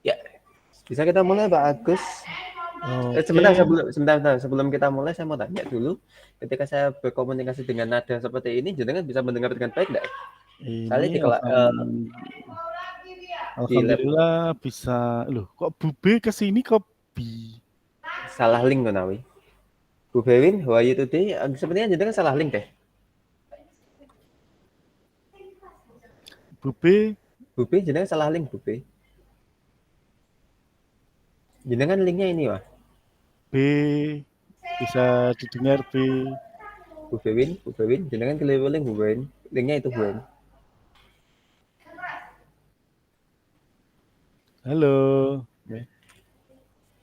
Ya, bisa kita mulai Pak Agus. Oke. Sebentar, sebelum kita mulai saya mau tanya dulu. Ketika saya berkomunikasi dengan nada seperti ini, jenengan bisa mendengar dengan baik enggak? Soalnya Ini di lab alhamdulillah bisa. Loh, kok Bube kesini kok Bi? salah link Nawi. Bu Bewin, how are you today? Sepertinya jenengan salah link deh. Bube, Bube, jenengan salah link Bube. Jenengan linknya ini wah. B bisa didengar B. Bu Bewin, jenengan keliru link Bu Bewin. Linknya itu Bu Bewin. Halo.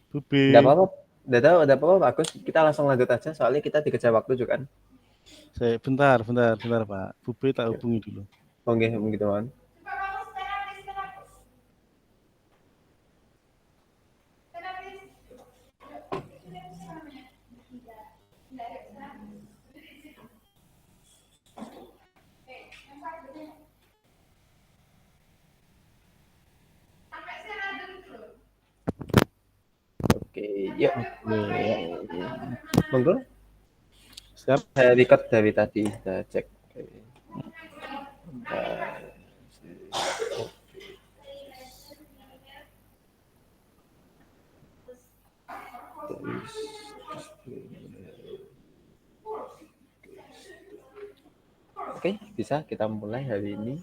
Bube. Enggak apa-apa. Udah apa-apa Pak Agus. Kita langsung lanjut aja soalnya kita dikejar waktu juga kan. Bentar Pak. Bube tak hubungi dulu. Oke, begitu kan. Oke, yuk. Monggo. Siap. Saya record dari tadi, kita cek. Oke, bisa kita mulai hari ini.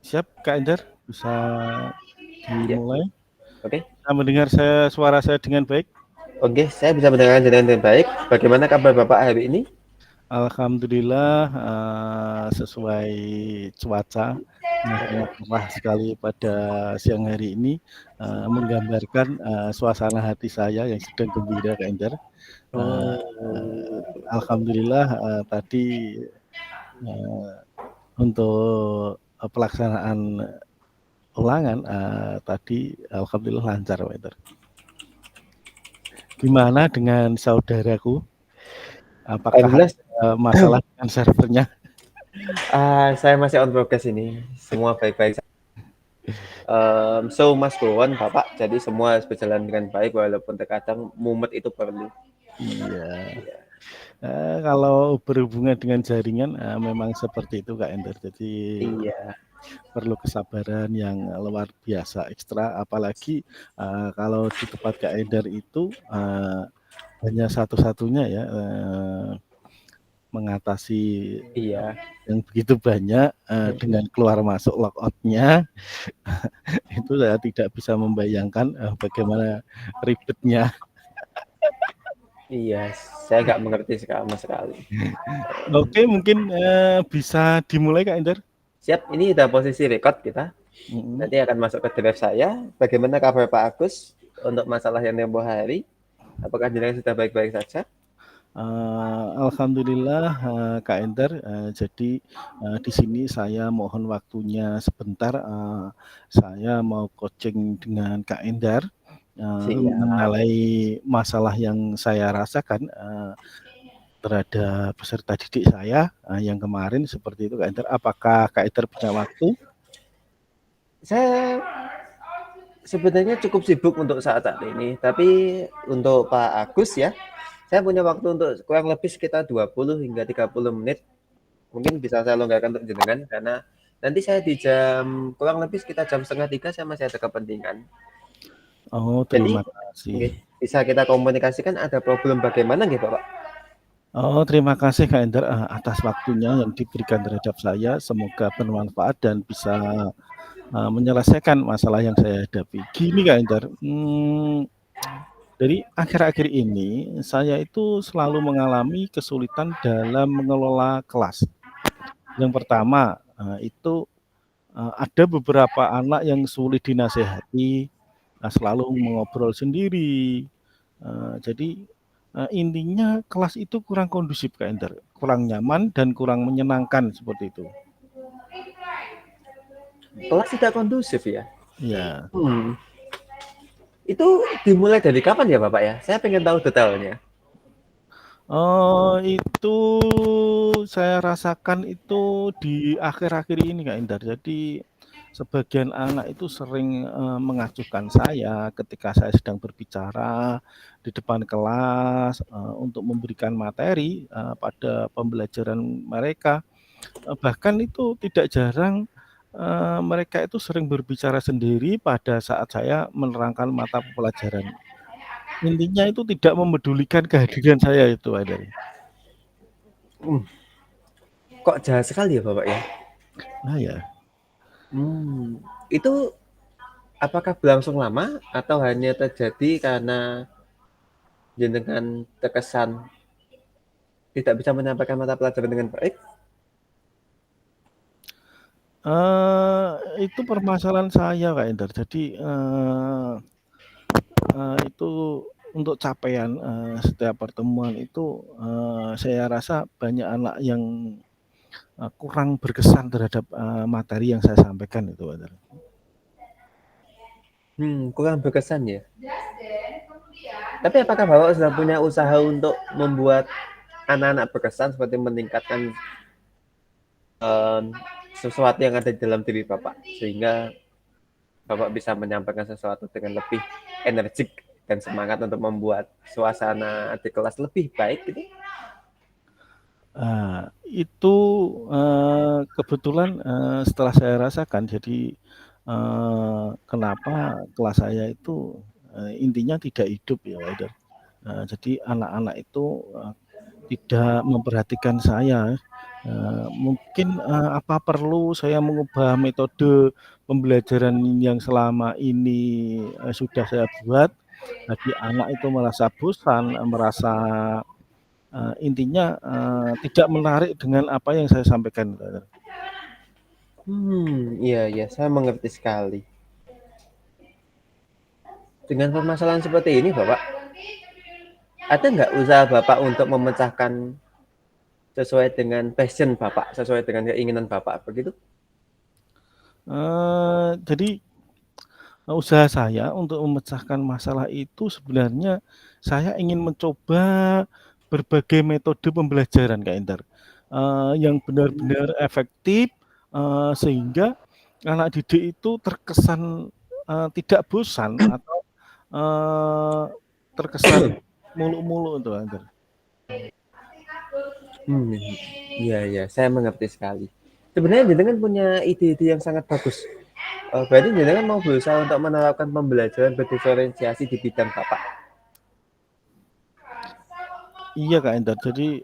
Siap, Kak Ender, bisa dimulai. Oke. Bisa mendengar suara saya dengan baik? Oke, saya bisa mendengar dengan baik. Bagaimana kabar Bapak hari ini? Alhamdulillah sesuai cuaca sangat cerah sekali pada siang hari ini, menggambarkan suasana hati saya yang sedang gembira, Kak Ender. Alhamdulillah tadi untuk pelaksanaan ulangan tadi alhamdulillah lancar, Pak Ender. Gimana dengan saudaraku? Apakah masalah dengan servernya? Saya masih on progress ini. Semua baik-baik. So Mas Gowon, Bapak, jadi semua berjalan dengan baik walaupun terkadang mumet itu perlu. Iya. Kalau berhubungan dengan jaringan memang seperti itu Kak Ender. Jadi perlu kesabaran yang luar biasa ekstra. Apalagi kalau di tempat Kak Ender itu hanya satu-satunya ya mengatasi yang begitu banyak dengan keluar masuk logoutnya itu saya tidak bisa membayangkan bagaimana ribetnya. Iya, saya nggak mengerti sama sekali. Oke, mungkin bisa dimulai Kak Ender. Siap, ini udah posisi record kita. Nanti akan masuk ke drive saya. Bagaimana kabar Pak Agus untuk masalah yang tempoh hari? Apakah jenengan sudah baik-baik saja? Alhamdulillah Kak Ender. Jadi di sini saya mohon waktunya sebentar. Saya mau coaching dengan Kak Ender mengenai masalah yang saya rasakan terhadap peserta didik saya yang kemarin seperti itu Kak Ender. Apakah Kak Ender punya waktu? Saya sebenarnya cukup sibuk untuk saat ini, tapi untuk Pak Agus ya, saya punya waktu untuk kurang lebih sekitar 20 hingga 30 menit. Mungkin bisa saya longgarkan untuk jenengan karena nanti saya di kurang lebih sekitar jam 2:30 saya masih ada kepentingan. Oh, terima kasih. Bisa kita komunikasikan ada problem bagaimana gitu Pak? Oh, terima kasih Kak Ender atas waktunya yang diberikan terhadap saya. Semoga bermanfaat dan bisa menyelesaikan masalah yang saya hadapi. Gini Kak Ender, dari akhir-akhir ini saya itu selalu mengalami kesulitan dalam mengelola kelas. Yang pertama itu ada beberapa anak yang sulit dinasehati, selalu mengobrol sendiri. Jadi intinya kelas itu kurang kondusif Kak Ender, kurang nyaman dan kurang menyenangkan seperti itu. Kelas tidak kondusif ya? Iya. Itu dimulai dari kapan ya Bapak ya? Saya pengen tahu detailnya. Itu saya rasakan itu di akhir-akhir ini Kak Indar. Jadi sebagian anak itu sering, mengacuhkan saya ketika saya sedang berbicara di depan kelas, untuk memberikan materi, pada pembelajaran mereka. Bahkan itu tidak jarang, mereka itu sering berbicara sendiri pada saat saya menerangkan mata pelajaran. Intinya itu tidak memedulikan kehadiran saya itu Kak Indar. Kok jahat sekali ya Bapak ya? Nah ya. Itu apakah berlangsung lama atau hanya terjadi karena jenengan terkesan tidak bisa menyampaikan mata pelajaran dengan baik? Itu permasalahan saya Kak Indar. Jadi, itu untuk capaian, setiap pertemuan itu, saya rasa banyak anak yang, kurang berkesan terhadap, materi yang saya sampaikan itu Kak Indar. Kurang berkesan ya. Tapi apakah Bapak sudah punya usaha untuk membuat anak-anak berkesan seperti meningkatkan sesuatu yang ada di dalam diri Bapak sehingga Bapak bisa menyampaikan sesuatu dengan lebih energik dan semangat untuk membuat suasana di kelas lebih baik gitu? Itu, kebetulan, setelah saya rasakan jadi, kenapa kelas saya itu, intinya tidak hidup ya Kak Indar. Jadi anak-anak itu, tidak memperhatikan saya, mungkin, apa perlu saya mengubah metode pembelajaran yang selama ini, sudah saya buat, jadi anak itu merasa bosan, merasa, intinya, tidak menarik dengan apa yang saya sampaikan. Iya, iya, saya mengerti sekali. Dengan permasalahan seperti ini, Bapak, ada nggak usaha Bapak untuk memecahkan sesuai dengan passion Bapak, sesuai dengan keinginan Bapak, begitu? Jadi usaha saya untuk memecahkan masalah itu sebenarnya saya ingin mencoba berbagai metode pembelajaran Kak Indar, yang benar-benar efektif, sehingga anak didik itu terkesan, tidak bosan atau, eee, terkesan muluk-muluk itu Kak Indar. Hmm, iya, iya, saya mengerti sekali. Sebenarnya jenengan punya ide-ide yang sangat bagus. Berarti jenengan mau berusaha untuk menerapkan pembelajaran berdiferensiasi di bidang Bapak. Iya Kak Indar, jadi,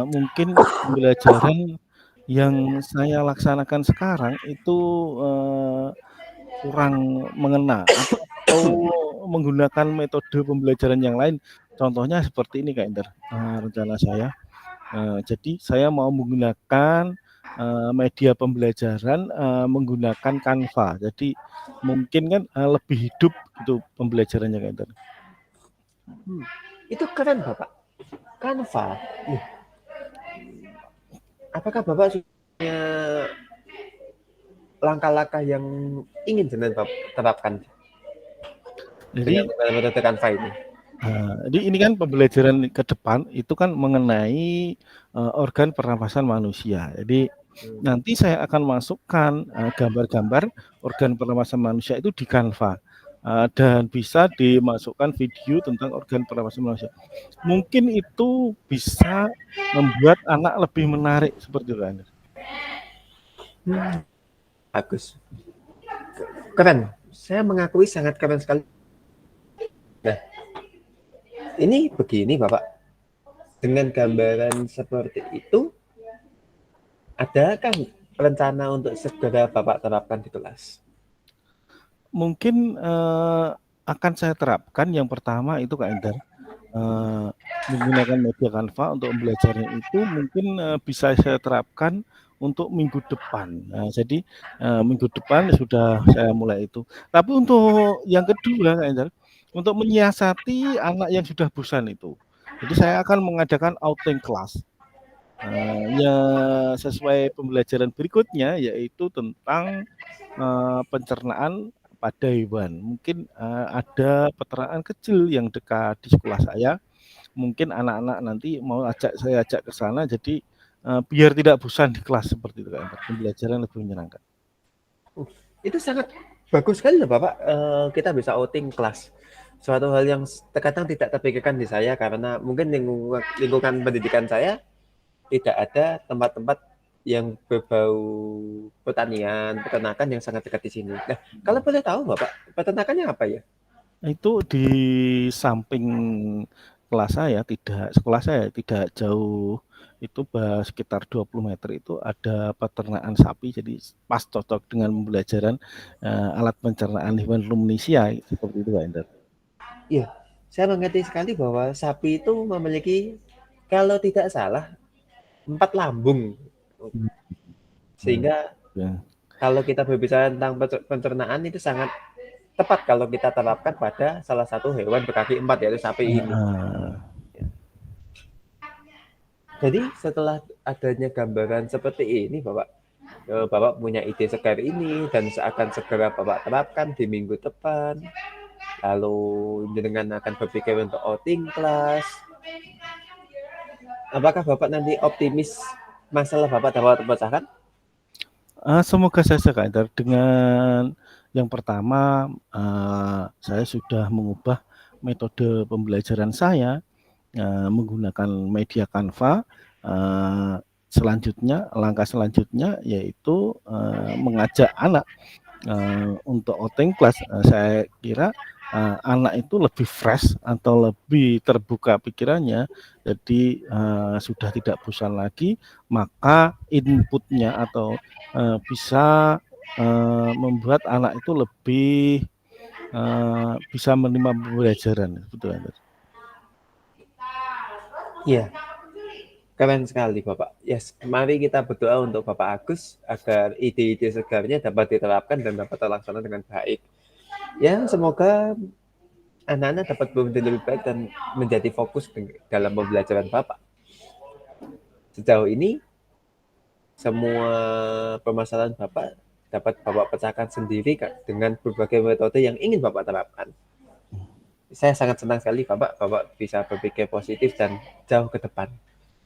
mungkin pembelajaran yang saya laksanakan sekarang itu, eee, kurang mengena atau menggunakan metode pembelajaran yang lain. Contohnya seperti ini Kak Indar, rencana saya, jadi saya mau menggunakan, media pembelajaran, menggunakan Canva. Jadi mungkin kan, lebih hidup gitu pembelajarannya Kak Indar. Itu keren, Bapak. Canva. Nih, apakah Bapak punya langkah-langkah yang ingin jenengan terapkan dengan Jadi metode Canva ini? Jadi ini kan pembelajaran ke depan itu kan mengenai, organ pernafasan manusia. Jadi nanti saya akan masukkan, gambar-gambar organ pernafasan manusia itu di Canva, dan bisa dimasukkan video tentang organ pernafasan manusia. Mungkin itu bisa membuat anak lebih menarik seperti itu, Anda. Bagus. Keren. Saya mengakui sangat keren sekali. Nah, ini begini, Bapak. Dengan gambaran seperti itu, adakah rencana untuk segera Bapak terapkan di kelas? Mungkin, akan saya terapkan yang pertama itu Kak Endar, menggunakan media Canva untuk pembelajaran itu mungkin, bisa saya terapkan untuk minggu depan. Nah, jadi, minggu depan sudah saya mulai itu. Tapi untuk yang kedua Kak Endar, untuk menyiasati anak yang sudah bosan itu. Jadi saya akan mengadakan outing class, ya sesuai pembelajaran berikutnya yaitu tentang, pencernaan pada hewan. Mungkin, ada peternakan kecil yang dekat di sekolah saya. mungkin anak-anak nanti mau saya ajak ke sana, jadi biar tidak bosan di kelas seperti itu Kak Ender. Pembelajaran lebih menyenangkan. Itu sangat bagus sekali loh Bapak, kita bisa outing kelas. Suatu hal yang terkadang tidak terpikirkan di saya karena mungkin lingkungan pendidikan saya tidak ada tempat-tempat yang berbau pertanian, peternakan yang sangat dekat di sini. Nah, kalau boleh tahu Bapak, peternakannya apa ya? Itu di samping sekolah saya tidak jauh, itu sekitar 20 meter itu ada peternakan sapi, jadi pas cocok dengan pembelajaran alat pencernaan hewan ruminisia seperti itu Pak Ender. Iya, saya mengerti sekali bahwa sapi itu memiliki, kalau tidak salah, 4 lambung. Sehingga Ya. kalau kita berbicara tentang pencernaan itu sangat tepat kalau kita terapkan pada salah satu hewan berkaki 4 yaitu sapi ini. Jadi setelah adanya gambaran seperti ini Bapak punya ide segar ini dan akan segera Bapak terapkan di minggu depan. Lalu jenengan akan berpikir untuk outing kelas. Apakah Bapak nanti optimis masalah Bapak dapat terpecahkan? Semoga saja Kak Ender. Dengan yang pertama, saya sudah mengubah metode pembelajaran saya menggunakan media Canva. Langkah selanjutnya yaitu mengajak anak untuk outing kelas. Saya kira anak itu lebih fresh atau lebih terbuka pikirannya, jadi sudah tidak bosan lagi, maka inputnya atau bisa membuat anak itu lebih bisa menerima pembelajaran. Betul Ender? Iya, keren sekali Bapak. Yes, mari kita berdoa untuk Bapak Agus agar ide-ide segarnya dapat diterapkan dan dapat terlaksana dengan baik. Ya, semoga anak-anak dapat menjadi lebih baik dan menjadi fokus dalam pembelajaran Bapak. Sejauh ini, semua permasalahan Bapak dapat Bapak pecahkan sendiri dengan berbagai metode yang ingin Bapak terapkan. Saya sangat senang sekali Bapak bisa berpikir positif dan jauh ke depan.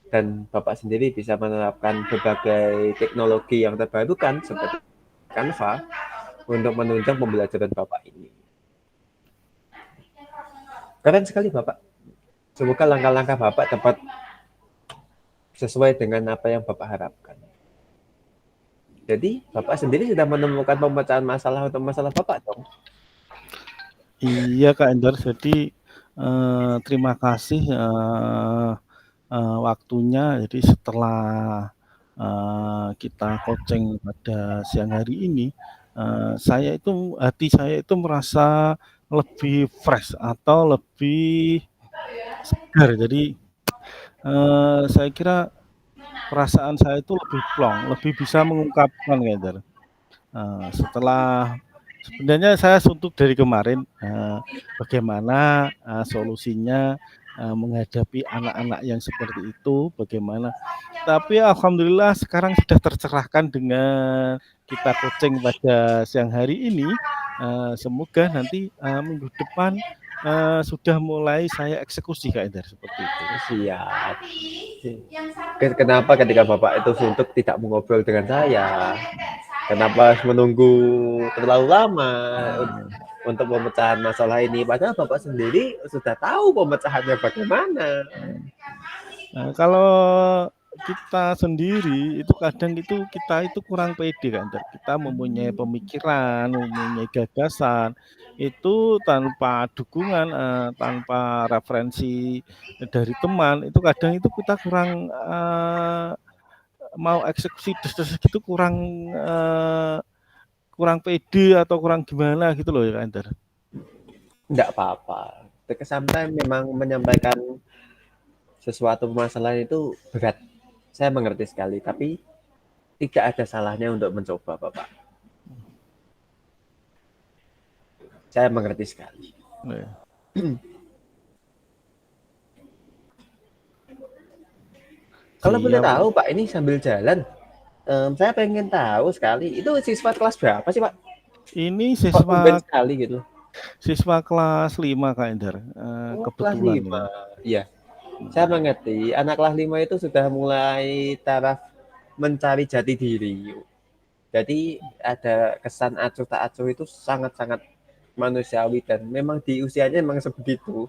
Dan Bapak sendiri bisa menerapkan berbagai teknologi yang terbarukan seperti Canva untuk menunjang pembelajaran Bapak ini. Keren sekali Bapak. Semoga langkah-langkah Bapak dapat sesuai dengan apa yang Bapak harapkan. Jadi Bapak sendiri sudah menemukan pemecahan masalah untuk masalah Bapak dong? Iya Kak Ender, jadi terima kasih waktunya. Jadi setelah kita coaching pada siang hari ini, hati saya itu merasa lebih fresh atau lebih segar. Jadi saya kira perasaan saya itu lebih plong, lebih bisa mengungkapkan Kak Ender. Sebenarnya saya suntuk dari kemarin bagaimana solusinya menghadapi anak-anak yang seperti itu, bagaimana. Tapi alhamdulillah sekarang sudah tercerahkan dengan kita coaching pada siang hari ini. Semoga nanti minggu depan sudah mulai saya eksekusi Kak Ender seperti itu. Siap. Kenapa ketika Bapak itu suntuk tidak mengobrol dengan saya? Kenapa menunggu terlalu lama untuk pemecahan masalah ini? Padahal Bapak sendiri sudah tahu pemecahannya bagaimana. Kalau kita sendiri itu kadang kita itu kurang pede kan, kita mempunyai pemikiran, mempunyai gagasan, itu tanpa dukungan, tanpa referensi dari teman, itu kadang itu kita kurang mau eksekusi gitu kurang pede atau kurang gimana gitu loh ya Kak Ender. Enggak apa-apa. Sometimes memang menyampaikan sesuatu permasalahan itu berat. Saya mengerti sekali, tapi tidak ada salahnya untuk mencoba, Bapak. Saya mengerti sekali. Kalau boleh tahu, Pak, ini sambil jalan, saya pengen tahu sekali, itu siswa kelas berapa sih, Pak? Ini siswa sekali gitu. Siswa kelas 5 Kak Ender. Kebetulan kelas 5. Iya. Saya mengerti, anak kelas 5 itu sudah mulai taraf mencari jati diri. Jadi ada kesan acuh tak acuh itu sangat-sangat manusiawi dan memang di usianya memang sebegitu.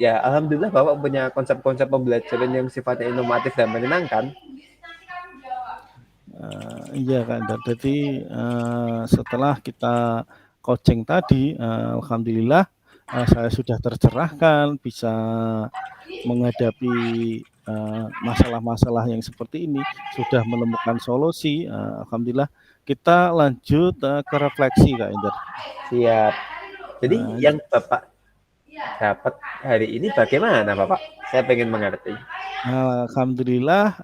Ya, alhamdulillah Bapak punya konsep-konsep pembelajaran yang sifatnya inovatif dan menyenangkan. Iya Kak Endar. Jadi setelah kita coaching tadi, alhamdulillah saya sudah tercerahkan, bisa menghadapi masalah-masalah yang seperti ini, sudah menemukan solusi. Alhamdulillah kita lanjut ke refleksi Kak Endar. Siap. Jadi Nah, yang Bapak dapat hari ini bagaimana Bapak? Saya pengen mengerti. alhamdulillah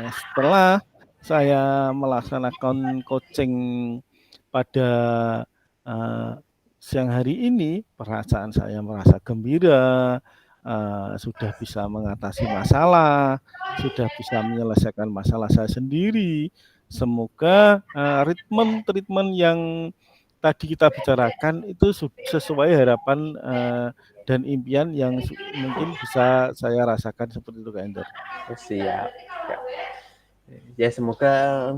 setelah saya melaksanakan coaching pada siang hari ini, perasaan saya merasa gembira, sudah bisa mengatasi masalah, sudah bisa menyelesaikan masalah saya sendiri. Semoga treatment yang tadi kita bicarakan itu sesuai harapan dan impian yang mungkin bisa saya rasakan seperti itu Kak Ender. Siap. Ya semoga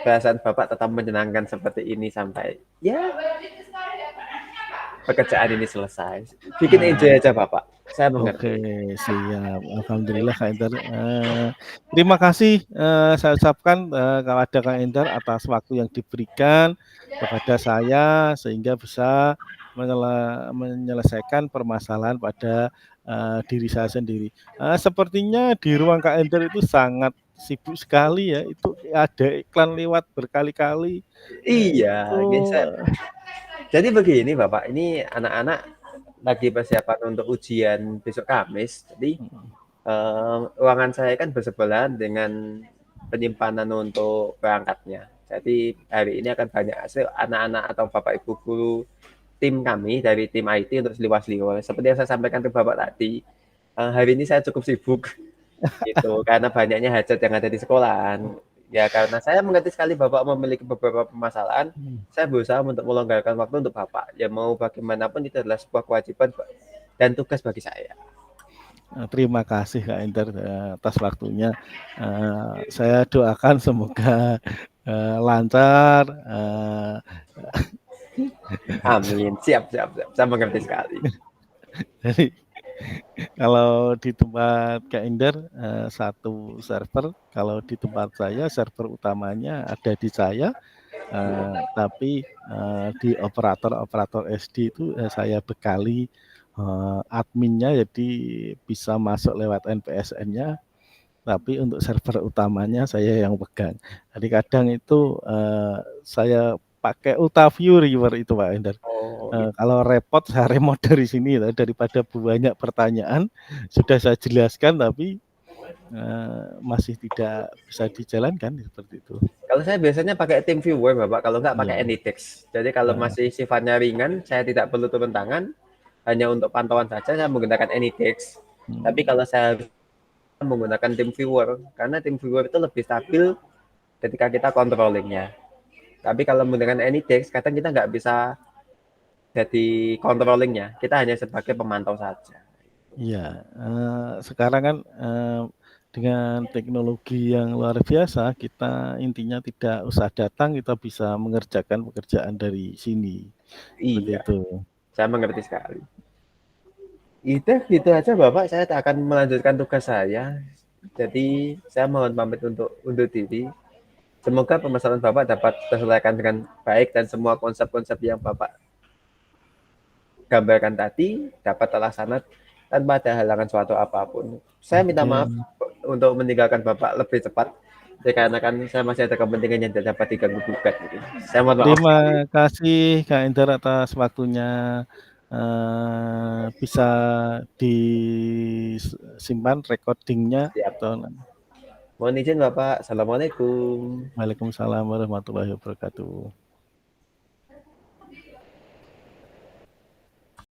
bahasan Bapak tetap menyenangkan seperti ini sampai ya pekerjaan ini selesai. Bikin enjoy aja Bapak. Saya Oke, mengerti. siap. Alhamdulillah Kak Ender. Terima kasih saya ucapkan kepada Kak Ender atas waktu yang diberikan kepada saya sehingga bisa menyelesaikan permasalahan pada diri saya sendiri. Sepertinya di ruang Kak Ender itu sangat sibuk sekali ya. Itu ada iklan lewat berkali-kali. Iya, Itu jadi begini Bapak, ini anak-anak lagi persiapan untuk ujian besok Kamis. Jadi ruangan saya kan bersebelahan dengan penyimpanan untuk perangkatnya. Jadi hari ini akan banyak hasil anak-anak atau Bapak Ibu guru tim kami dari tim IT untuk seliwas-liwas. Seperti yang saya sampaikan ke Bapak tadi, hari ini saya cukup sibuk gitu karena banyaknya hajat yang ada di sekolahan. Ya karena saya mengerti sekali Bapak memiliki beberapa permasalahan, saya berusaha untuk melonggarkan waktu untuk Bapak. Ya mau bagaimanapun itu adalah sebuah kewajiban dan tugas bagi saya. Terima kasih Kak Ender atas waktunya. Saya doakan semoga lancar. Amin. Siap, siap, siap. Saya mengerti sekali. Jadi kalau di tempat Kak Ender satu server, kalau di tempat saya server utamanya ada di saya, tapi di operator SD itu saya bekali adminnya jadi bisa masuk lewat NPSN-nya. Tapi untuk server utamanya saya yang pegang. Jadi kadang itu saya pakai UltraView River itu Pak Ender. Oh, gitu. Kalau repot saya remote dari sini daripada banyak pertanyaan sudah saya jelaskan tapi masih tidak bisa dijalankan seperti itu. Kalau saya biasanya pakai tim viewer, Bapak. Kalau nggak pakai Ya. Anytext. Jadi kalau masih sifatnya ringan, saya tidak perlu turun tangan. Hanya untuk pantauan saja saya menggunakan Anytext. Tapi kalau saya menggunakan tim viewer, karena tim viewer itu lebih stabil ketika kita controllingnya. Tapi kalau menggunakan Anytext, kadang kita nggak bisa jadi controllingnya. Kita hanya sebagai pemantau saja. Iya, sekarang kan dengan teknologi yang luar biasa, kita intinya tidak usah datang, kita bisa mengerjakan pekerjaan dari sini. Seperti Iya, itu. saya mengerti sekali. Itu gitu aja Bapak, saya akan melanjutkan tugas saya. Jadi saya mohon pamit untuk undur diri. Semoga permasalahan Bapak dapat terselesaikan dengan baik dan semua konsep-konsep yang Bapak gambarkan tadi dapat terlaksana tanpa ada halangan suatu apapun. Saya minta Oke. maaf untuk meninggalkan Bapak lebih cepat. Ya, karena kan saya masih ada kepentingan yang tidak dapat diganggu gugat. Gitu. Saya mohon maaf Terima sekali. kasih Kak Ender atas waktunya. Bisa disimpan recordingnya Siap. atau Mohon izin Bapak. Assalamualaikum. Waalaikumsalam warahmatullahi wabarakatuh.